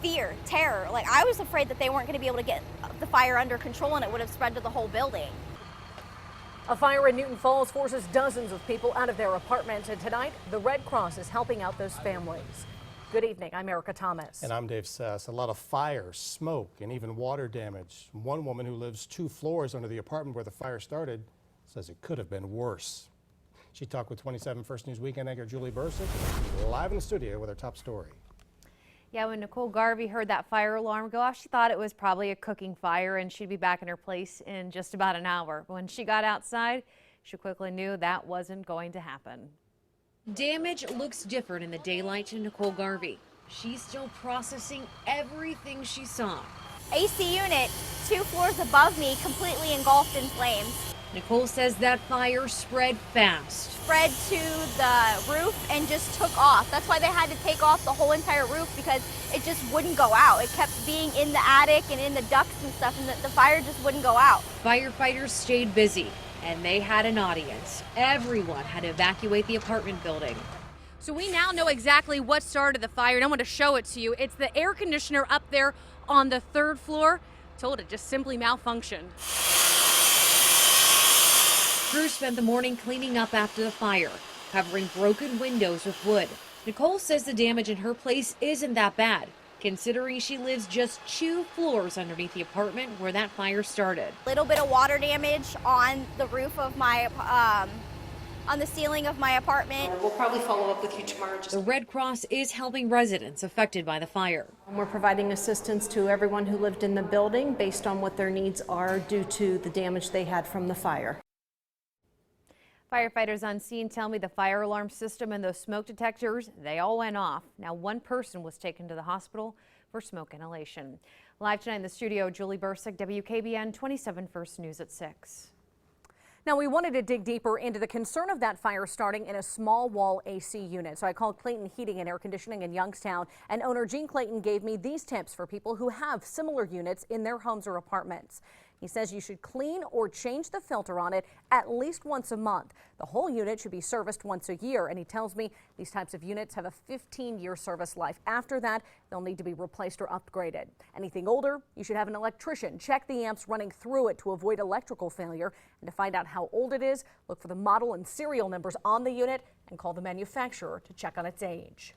fear, terror. Like, I was afraid that they weren't going to be able to get the fire under control and it would have spread to the whole building. A fire in Newton Falls forces dozens of people out of their apartments, and tonight the Red Cross is helping out those families. Good evening, I'm Erica Thomas. And I'm Dave Sess. A lot of fire, smoke, and even water damage. One woman who lives 2 floors under the apartment where the fire started says it could have been worse. She talked with 27 First News Weekend anchor Julie Bursick, live in the studio with her top story. Yeah, when Nicole Garvey heard that fire alarm go off, she thought it was probably a cooking fire and she'd be back in her place in just about an hour. But when she got outside, she quickly knew that wasn't going to happen. Damage looks different in the daylight to Nicole Garvey. She's still processing everything she saw. AC unit 2 floors above me completely engulfed in flames. Nicole says that fire spread fast. Spread to the roof and just took off. That's why they had to take off the whole entire roof, because it just wouldn't go out. It kept being in the attic and in the ducts and stuff, and the fire just wouldn't go out. Firefighters stayed busy, and they had an audience. Everyone had to evacuate the apartment building. So we now know exactly what started the fire, and I want to show it to you. It's the air conditioner up there on the 3rd floor. Told it just simply malfunctioned. Crews spent the morning cleaning up after the fire, covering broken windows with wood. Nicole says the damage in her place isn't that bad, considering she lives just 2 floors underneath the apartment where that fire started. Little bit of water damage on the roof of my, on the ceiling of my apartment. We'll probably follow up with you tomorrow. The Red Cross is helping residents affected by the fire. We're providing assistance to everyone who lived in the building based on what their needs are due to the damage they had from the fire. Firefighters on scene tell me the fire alarm system and those smoke detectors, they all went off. Now 1 person was taken to the hospital for smoke inhalation. Live tonight in the studio, Julie Bursick, WKBN 27 First News at 6. Now, we wanted to dig deeper into the concern of that fire starting in a small wall AC unit. So I called Clayton Heating and Air Conditioning in Youngstown, and owner Gene Clayton gave me these tips for people who have similar units in their homes or apartments. He says you should clean or change the filter on it at least once a month. The whole unit should be serviced once a year, and he tells me these types of units have a 15-year service life. After that, they'll need to be replaced or upgraded. Anything older, you should have an electrician check the amps running through it to avoid electrical failure. And to find out how old it is, look for the model and serial numbers on the unit and call the manufacturer to check on its age.